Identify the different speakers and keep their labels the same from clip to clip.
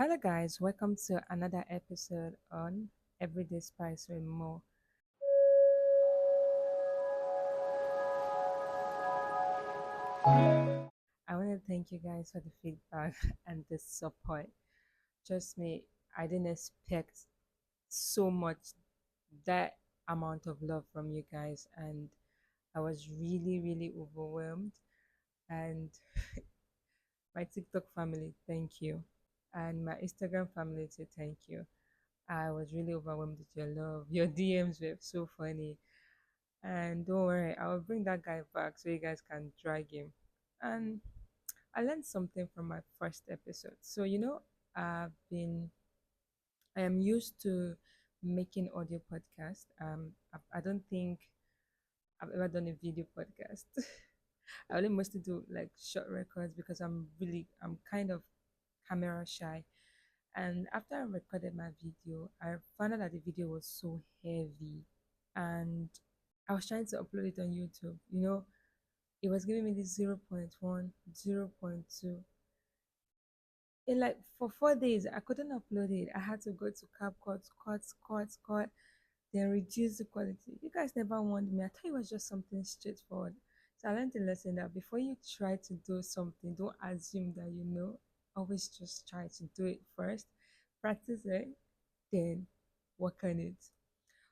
Speaker 1: Hello, guys. Welcome to another episode on Everyday Spice with More. I want to thank you guys for the feedback and the support. Trust me, I didn't expect so much that amount of love from you guys, and I was really, really overwhelmed. And my TikTok family, thank you, and my Instagram family too, thank you. I was really overwhelmed with your love. Your DMs were so funny. And don't worry, I'll bring that guy back so you guys can drag him. And I learned something from my first episode. I've been, I am used to making audio podcast. I don't think I've ever done a video podcast. I only mostly do like short records because I'm kind of camera shy. And after I recorded my video, I found out that the video was so heavy. And I was trying to upload it on YouTube. It was giving me this zero point 0.1, 0.2. In like for 4 days, I couldn't upload it. I had to go to CapCut, cut, then reduce the quality. You guys never warned me. I thought it was just something straightforward. So I learned a lesson that before you try to do something, don't assume that you know. Always just try to do it first, practice it, then work on it.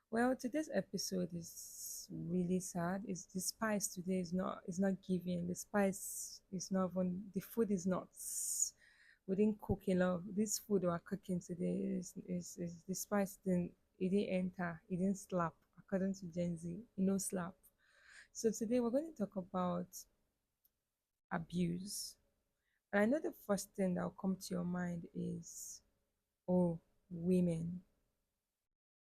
Speaker 1: Well, today's episode is really sad. It's the spice today is not giving. The spice is not even the food is not. We didn't cook enough. This food we are cooking today is the spice didn't enter. It didn't slap. According to Gen Z, no slap. So today we're going to talk about abuse. And I know the first thing that will come to your mind is, oh, women,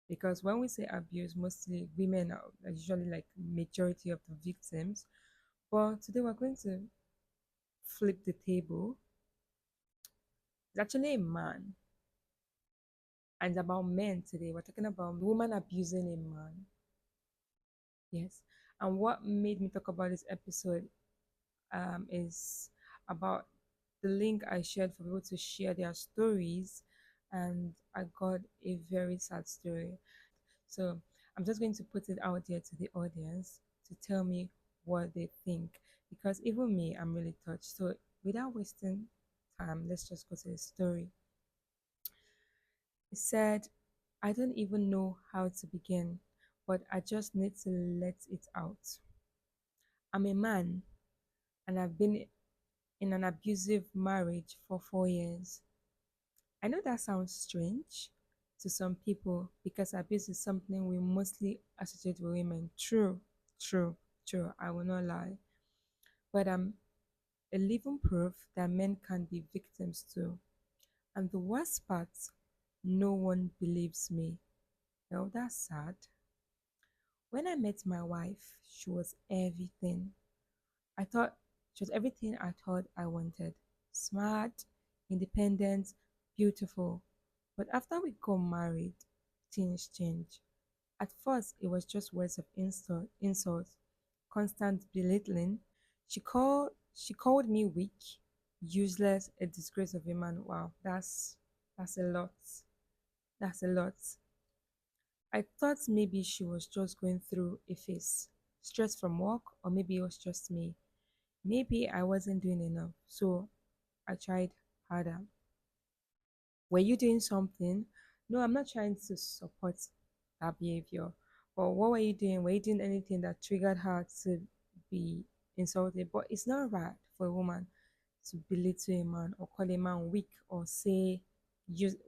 Speaker 1: because when we say abuse, mostly women are usually like majority of the victims. But today we're going to flip the table. It's actually a man, and it's about men today. We're talking about woman abusing a man. Yes. And what made me talk about this episode is about the link I shared for people to share their stories, and I got a very sad story. So I'm just going to put it out there to the audience to tell me what they think, because even me, I'm really touched. So without wasting time, let's just go to the story. It said, I don't even know how to begin, but I just need to let it out. I'm a man and I've been in an abusive marriage for 4 years. I know that sounds strange to some people because abuse is something we mostly associate with women. True, true, true. I will not lie. But I'm a living proof that men can be victims too. And the worst part, no one believes me. Well, that's sad. When I met my wife, she was everything. I thought she was everything I thought I wanted. Smart, independent, beautiful. But after we got married, things changed. At first, it was just words of insult, constant belittling. She called me weak, useless, a disgrace of a man. Wow, that's a lot. That's a lot. I thought maybe she was just going through a phase, stress from work, or maybe it was just me. Maybe I wasn't doing enough, so I tried harder. Were you doing something? No, I'm not trying to support that behavior. But what were you doing? Were you doing anything that triggered her to be insulted? But it's not right for a woman to belittle a man or call a man weak or say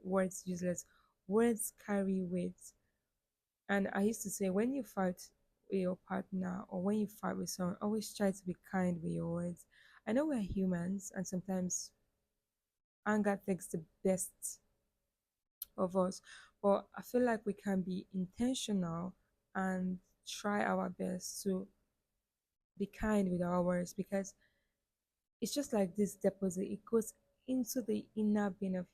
Speaker 1: words useless. Words carry weight. And I used to say, when you fight with your partner or when you fight with someone, always try to be kind with your words. I know we're humans and sometimes anger takes the best of us, but I feel like we can be intentional and try our best to be kind with our words, because it's just like this deposit. It goes into the inner being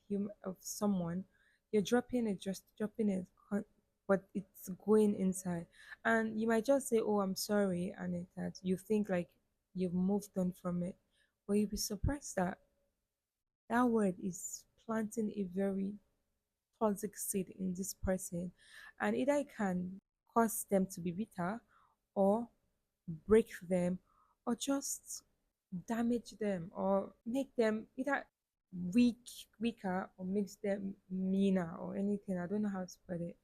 Speaker 1: of someone. You're dropping it, just dropping it, but it's going inside. And you might just say, "Oh, I'm sorry," and that you think like you've moved on from it, but you'll be surprised that that word is planting a very toxic seed in this person, and either it can cause them to be bitter, or break them, or just damage them, or make them either weak weaker, or makes them meaner, or anything. I don't know how to put it,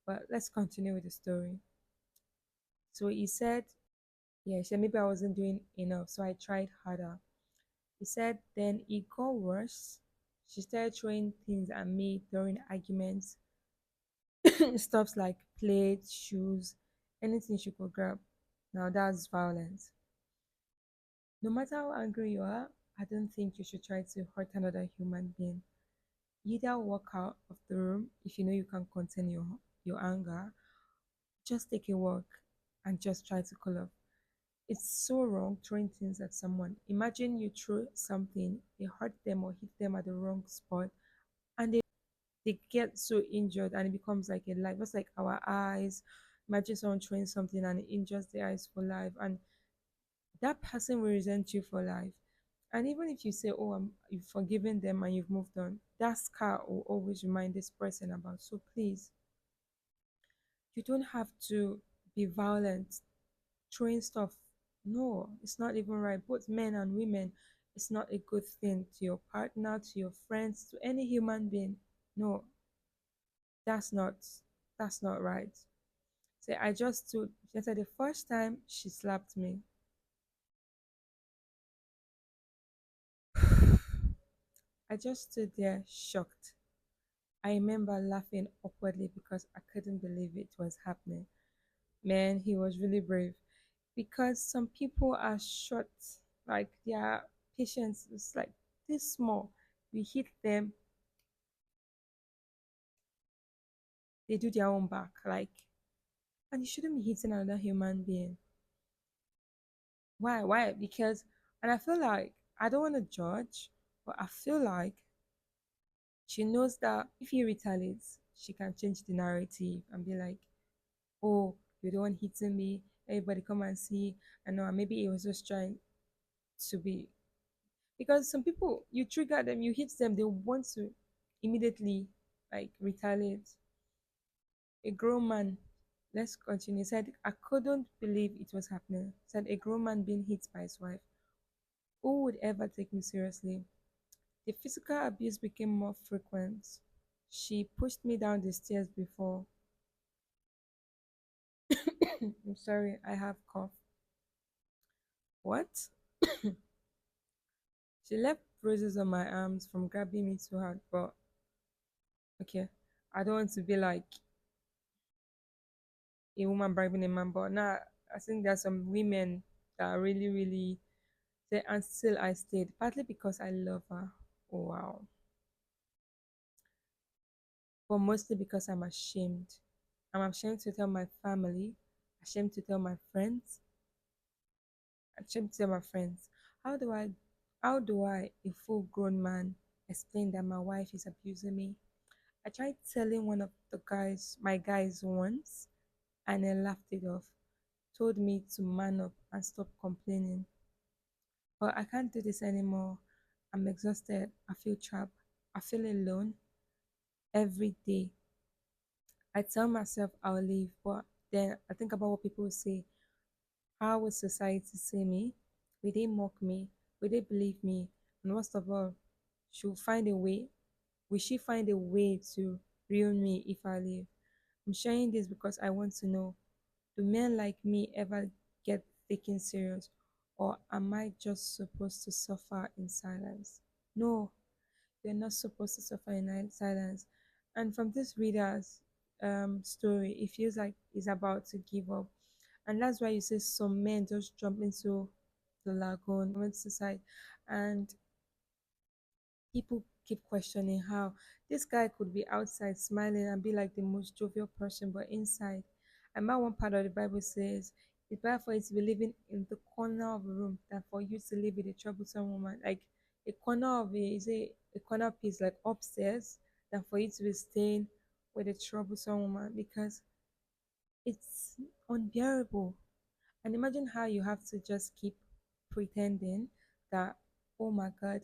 Speaker 1: but let's continue with the story. So he said, yeah, he said maybe I wasn't doing enough, so I tried harder. He said then it got worse. She started throwing things at me during arguments, stuffs like plates, shoes, anything she could grab. Now that's violence. No matter how angry you are, I don't think you should try to hurt another human being. Either walk out of the room if you know you can contain your anger. Just take a walk and just try to cool off. It's so wrong throwing things at someone. Imagine you throw something, it hurt them or hit them at the wrong spot, and they get so injured, and it becomes like a life. It's like our eyes. Imagine someone throwing something and it injures their eyes for life, and that person will resent you for life. And even if you say, "Oh, you've forgiven them and you've moved on," that scar will always remind this person about. So please, you don't have to be violent, throwing stuff. No, it's not even right. Both men and women, it's not a good thing to your partner, to your friends, to any human being. No, that's not that's not right. So I just stood. She said the first time she slapped me, I just stood there shocked. I remember laughing awkwardly because I couldn't believe it was happening. Man, he was really brave. Because some people are short, like their patience is like this small. We hit them, they do their own back. Like, and you shouldn't be hitting another human being. Why? Why? Because, and I feel like I don't want to judge, but I feel like she knows that if he retaliates, she can change the narrative and be like, "Oh, you're the one hitting me. Everybody come and see." I know, maybe he was just trying to be, because some people, you trigger them, you hit them, they want to immediately like retaliate. A grown man, let's continue, said, I couldn't believe it was happening. Said a grown man being hit by his wife. Who would ever take me seriously? The physical abuse became more frequent. She pushed me down the stairs before. I'm sorry, I have cough. What? She left bruises on my arms from grabbing me too hard, but okay. I don't want to be like a woman bribing a man, but now I think there's some women that are really, really there, and still I stayed, partly because I love her. Oh, wow. But mostly because I'm ashamed. I'm ashamed to tell my family, ashamed to tell my friends, ashamed to tell my friends. How do I, a full grown man, explain that my wife is abusing me? I tried telling one of my guys once, and he laughed it off, told me to man up and stop complaining. But I can't do this anymore. I'm exhausted. I feel trapped. I feel alone every day. I tell myself I'll leave, but then I think about what people will say. How will society see me? Will they mock me? Will they believe me? And worst of all, she'll find a way. Will she find a way to ruin me if I leave? I'm sharing this because I want to know, do men like me ever get taken serious? Or am I just supposed to suffer in silence? No, you're not supposed to suffer in silence. And from this reader's story, it feels like he's about to give up. And that's why you say some men just jump into the lagoon, went to side, and people keep questioning how this guy could be outside smiling and be like the most jovial person, but inside. And my one part of the Bible says, it's better for you to be living in the corner of a room than for you to live with a troublesome woman. Like a corner of a corner piece, like upstairs, than for you to be staying with a troublesome woman, because it's unbearable. And imagine how you have to just keep pretending that, oh my God,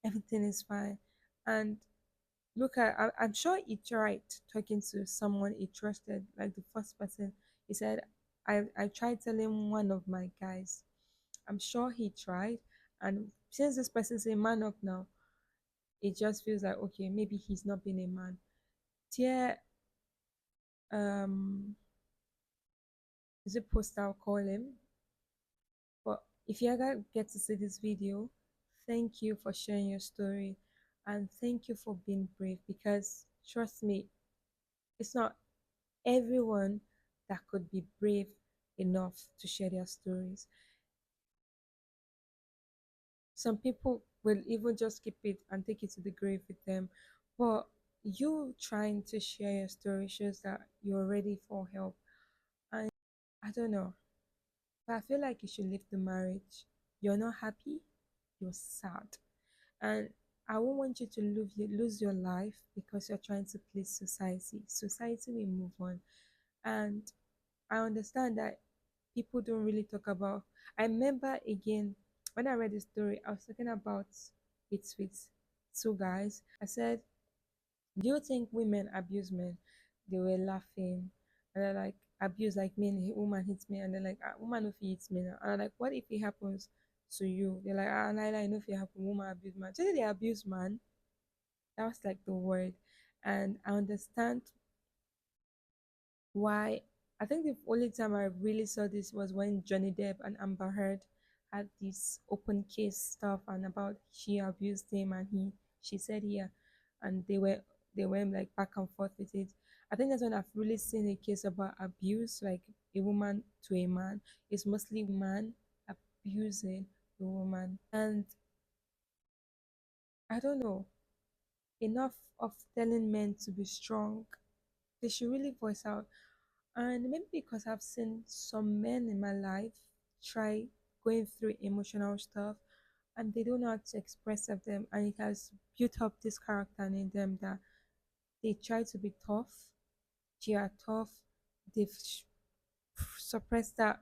Speaker 1: everything is fine. And look at, I'm sure he tried talking to someone he trusted, like the first person. He said, I tried telling one of my guys. I'm sure he tried. And since this person's a man up now, it just feels like, okay, maybe he's not being a man. Dear, um, is it post I'll call him? But if you ever get to see this video, thank you for sharing your story and thank you for being brave because trust me, it's not everyone that could be brave enough to share their stories. Some people will even just keep it and take it to the grave with them. But you trying to share your story shows that you're ready for help. And I don't know, but I feel like you should leave the marriage. You're not happy, you're sad. And I won't want you to lose your life because you're trying to please society. Society will move on. And I understand that people don't really talk about. I remember again when I read the story, I was talking about it with two guys. I said, "Do you think women abuse men?" They were laughing, and they're like, "Abuse like men, woman hits me," and they're like, "Woman if he hits me now," and I'm like, "What if it happens to you?" They're like, "Laila, I know if it happen, woman abuse man." So they abuse man. That was like the word, and I understand why. I think the only time I really saw this was when Johnny Depp and Amber Heard had this open case stuff and about she abused him and she said yeah, and they went like back and forth with it. I think that's when I've really seen a case about abuse, like a woman to a man. It's mostly man abusing the woman, and I don't know, enough of telling men to be strong. They should really voice out. And maybe because I've seen some men in my life try going through emotional stuff and they don't know how to express of them, and it has built up this character in them that they try to be tough, they are tough, they've suppressed that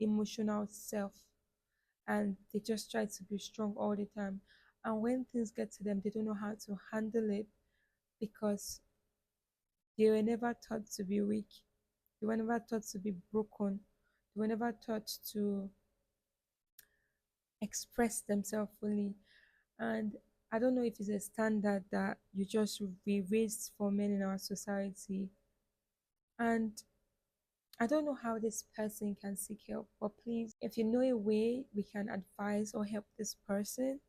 Speaker 1: emotional self and they just try to be strong all the time. And when things get to them, they don't know how to handle it because they were never taught to be weak. They were never taught to be broken. They were never taught to express themselves fully. And I don't know if it's a standard that you just be raised for men in our society. And I don't know how this person can seek help, but please, if you know a way we can advise or help this person,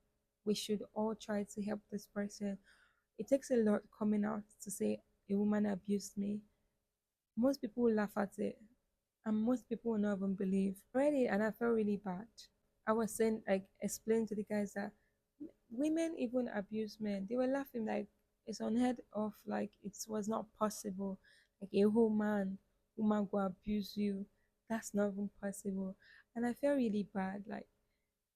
Speaker 1: we should all try to help this person. It takes a lot coming out to say a woman abused me. Most people will laugh at it, and most people will not even believe. Already, and I felt really bad. I was saying, like, explain to the guys that women even abuse men. They were laughing like it's unheard of, like it was not possible. Like a whole woman go abuse you. That's not even possible. And I felt really bad. Like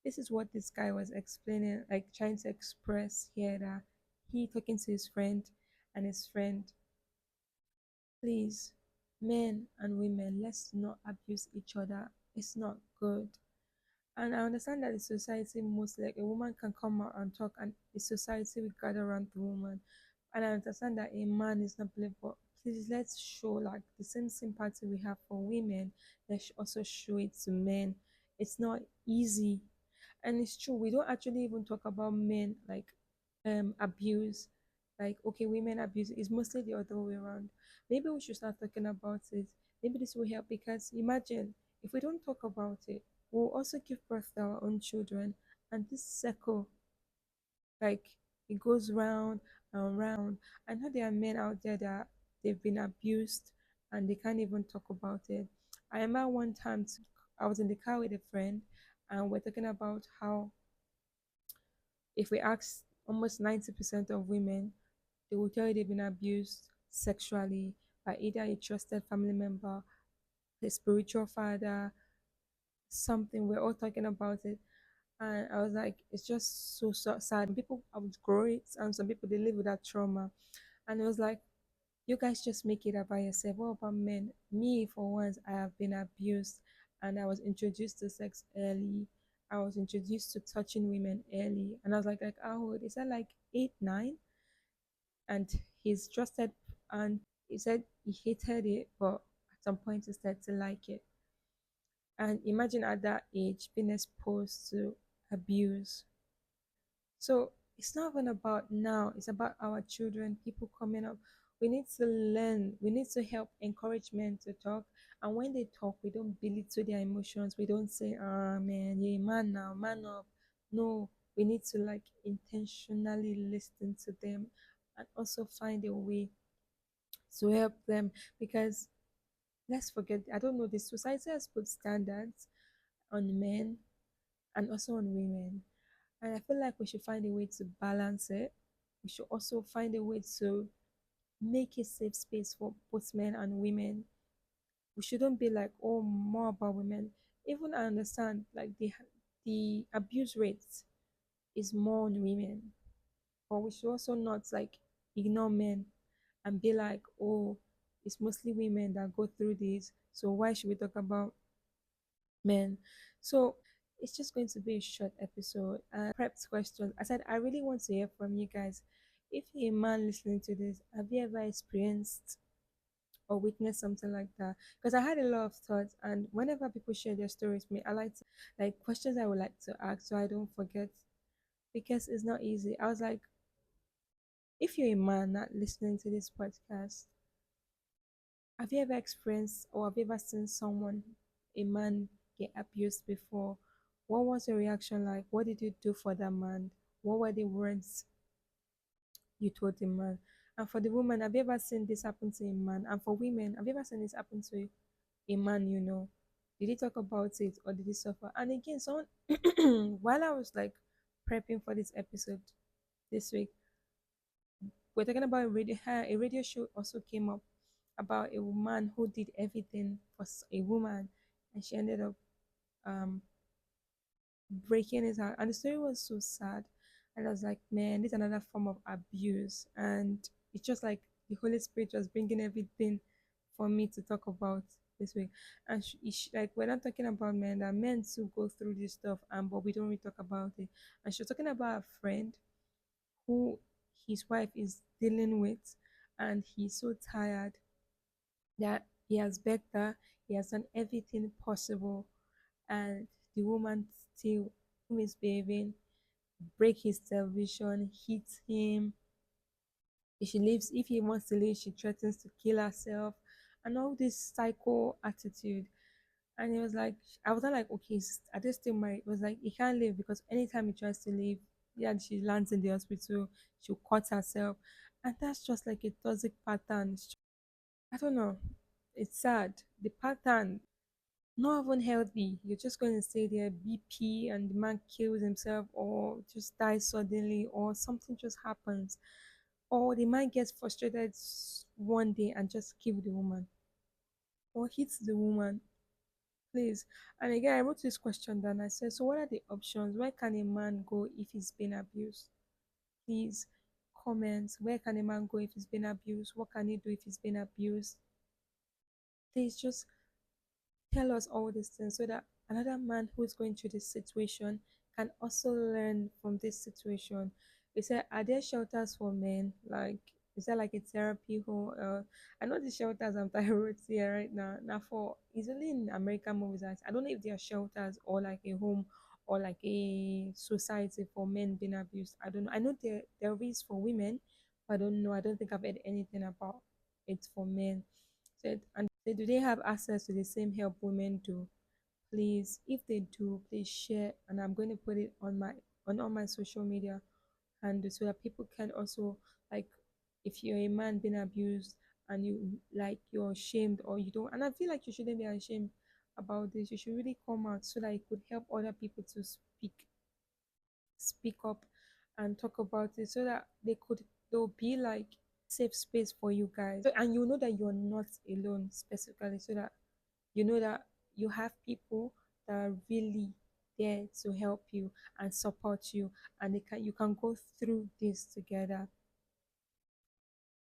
Speaker 1: this is what this guy was explaining, like trying to express here that he talking to his friend and his friend, please, men and women, let's not abuse each other. It's not good. And I understand that the society most like a woman can come out and talk and the society will gather around the woman. And I understand that a man is not believed, but please let's show like the same sympathy we have for women. Let's also show it to men. It's not easy. And it's true, we don't actually even talk about men like abuse. Like okay, women abuse it's mostly the other way around. Maybe we should start talking about it. Maybe this will help because imagine if we don't talk about it, we'll also give birth to our own children, and this circle, like it goes round and round. I know there are men out there that they've been abused and they can't even talk about it. I remember one time I was in the car with a friend and we're talking about how if we ask almost 90% of women, they will tell you they've been abused sexually by either a trusted family member, a spiritual father, something. We're all talking about it. And I was like, it's just so sad. People outgrow it, and some people they live with that trauma. And it was like, you guys just make it about yourself. What about men? Me, for once, I have been abused, and I was introduced to sex early. I was introduced to touching women early, and I was like, how old? Is that like 8, 9? and he's trusted, and he said he hated it, but at some point he started to like it. And imagine at that age being exposed to abuse. So it's not even about now, it's about our children, people coming up. We need to learn, we need to help encourage men to talk. And when they talk, we don't belittle their emotions. We don't say, ah, man, you're a man now, man up. No, we need to like intentionally listen to them and also find a way to help them, because let's forget, I don't know, the society has put standards on men and also on women. And I feel like we should find a way to balance it. We should also find a way to make a safe space for both men and women. We shouldn't be like, oh, more about women. Even I understand like the abuse rates is more on women, but we should also not like ignore men and be like, oh, it's mostly women that go through this. So why should we talk about men? So it's just going to be a short episode and prepped questions. I said I really want to hear from you guys. If you're a man listening to this, have you ever experienced or witnessed something like that? Because I had a lot of thoughts, and whenever people share their stories with me, I like to like questions I would like to ask so I don't forget, because it's not easy. I was like, if you're a man not listening to this podcast, have you ever experienced or have you ever seen someone, a man, get abused before? What was your reaction like? What did you do for that man? What were the words you told the man? And for the woman, have you ever seen this happen to a man? And for women, have you ever seen this happen to a man you know? Did he talk about it or did he suffer? And again, someone, while I was like prepping for this episode this week, we're talking about a radio show also came up about a woman who did everything for a woman, and she ended up um breaking his heart. And the story was so sad. And I was like, man, this is another form of abuse. And it's just like the Holy Spirit was bringing everything for me to talk about this week. And like, we're not talking about men, that men too go through this stuff, and but we don't really talk about it. And she was talking about a friend who his wife is dealing with, and he's so tired that he has begged her, he has done everything possible, and the woman still misbehaving, break his television, hit him. If she leaves, if he wants to leave, she threatens to kill herself, and all this psycho attitude. And it was like, I was not like, okay, are they still married? It was like, he can't leave because anytime he tries to leave, yeah, she lands in the hospital, she'll cut herself. And that's just like a toxic pattern. I don't know. It's sad. The pattern, not even healthy. You're just going to stay there, BP, and the man kills himself or just dies suddenly, or something just happens, or the man gets frustrated one day and just kill the woman or hits the woman. Please. And again, I wrote this question down. I said, so what are the options? Where can a man go if he's been abused? Please comment. Where can a man go if he's been abused? What can he do if he's been abused? Please just tell us all these things so that another man who's going through this situation can also learn from this situation. He said, are there shelters for men? Like, is there like a therapy home? I know the shelters I'm tired here right now. Now, for it's only in American movies. I don't know if there are shelters or like a home or like a society for men being abused. I don't know. I know there is for women, but I don't know. I don't think I've heard anything about it for men. Said, and say, do they have access to the same help women do? Please, if they do, please share, and I'm going to put it on on all my social media, and so that people can also like, if you're a man being abused and you like you're ashamed or you don't, and I feel like you shouldn't be ashamed about this. You should really come out so that it could help other people to speak up and talk about it, so that there'll be like safe space for you guys. So, and you know that you're not alone, specifically, so that you know that you have people that are really there to help you and support you, and you can go through this together.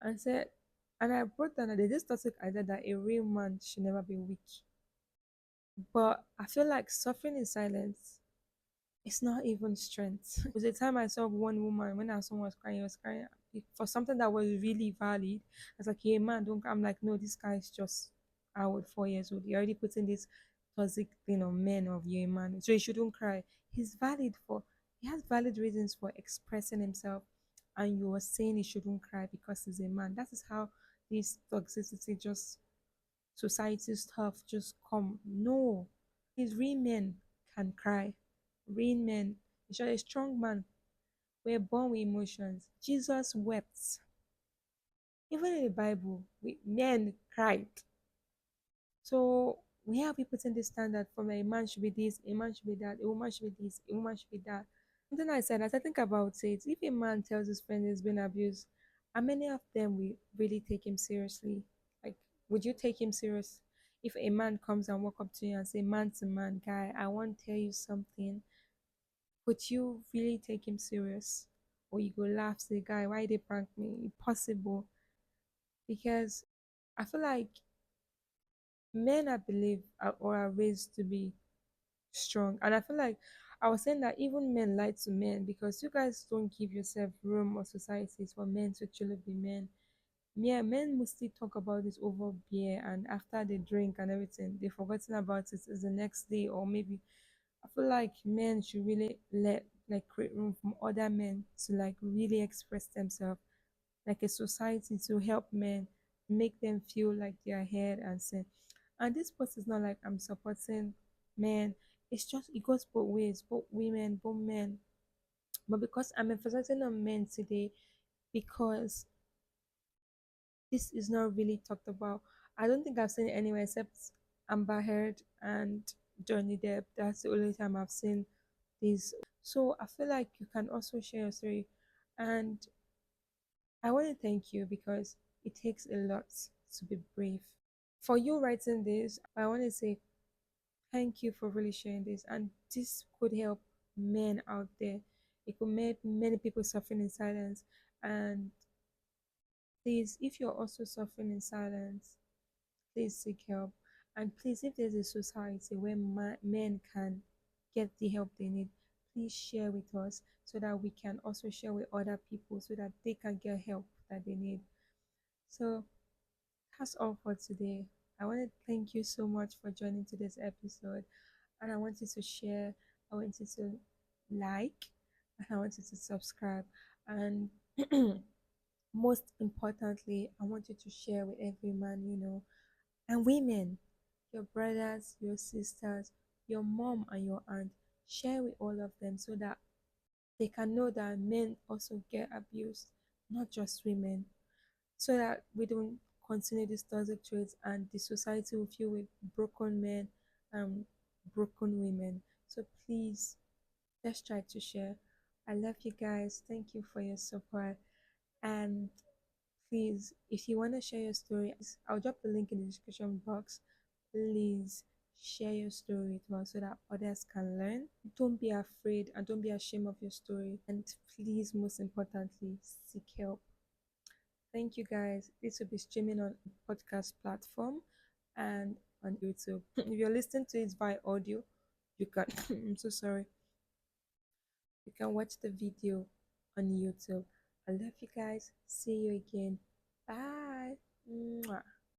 Speaker 1: And said, and I brought down that there's this toxic idea that a real man should never be weak. But I feel like suffering in silence, it's not even strength. There was a time I saw one woman, when I saw someone was crying, for something that was really valid. I was like, hey man, don't. I'm like, no, this guy is just out 4 years old. You're already putting this toxic thing on men of you, a man. So he shouldn't cry. He's valid for. He has valid reasons for expressing himself, and you are saying he shouldn't cry because he's a man. That is how this toxicity just society stuff just come. No, these real men can cry. Real men, a strong man. We're born with emotions. Jesus wept. Even in the Bible, men cried. So we have people putting the standard from a man should be this, a man should be that, a woman should be this, a woman should be that. Something I said, as I think about it, if a man tells his friend he's been abused, how many of them will really take him seriously? Like, would you take him serious? If a man comes and walk up to you and say, man to man, guy, I want to tell you something, would you really take him serious? Or you go laugh, say, guy, why they prank me? Impossible. Because I feel like men, I believe, are raised to be strong. And I feel like I was saying that even men lie to men because you guys don't give yourself room or societies for men to actually be men. Yeah, men mostly talk about this over beer and after they drink and everything, they've forgotten about it is the next day or maybe I feel like men should really let like create room from other men to like really express themselves like a society to help men make them feel like they are heard and seen. And this post is not like I'm supporting men. It's just it goes both ways, both women, both men. But because I'm emphasizing on men today, because this is not really talked about. I don't think I've seen it anywhere except Amber Heard and Johnny Depp. That's the only time I've seen this. So I feel like you can also share your story. And I want to thank you because it takes a lot to be brave. For you writing this, I want to say thank you for really sharing this. And this could help men out there. It could make many people suffering in silence. And please, if you're also suffering in silence, please seek help. And please, if there's a society where men can get the help they need, please share with us so that we can also share with other people so that they can get help that they need. So that's all for today. I want to thank you so much for joining today's episode. And I want you to share, I want you to like, and I want you to subscribe. And most importantly, I want you to share with every man you know and women, your brothers, your sisters, your mom, and your aunt. Share with all of them so that they can know that men also get abused, not just women, so that we don't continue these toxic traits and the society will fill with broken men and broken women. So please, let's try to share. I love you guys. Thank you for your support. And please, if you want to share your story, I'll drop the link in the description box. Please share your story with us so that others can learn. Don't be afraid and don't be ashamed of your story. And please, most importantly, seek help. Thank you guys. This will be streaming on podcast platform and on YouTube. If you're listening to it by audio, you can I'm so sorry. You can watch the video on YouTube. I love you guys. See you again. Bye. Mwah.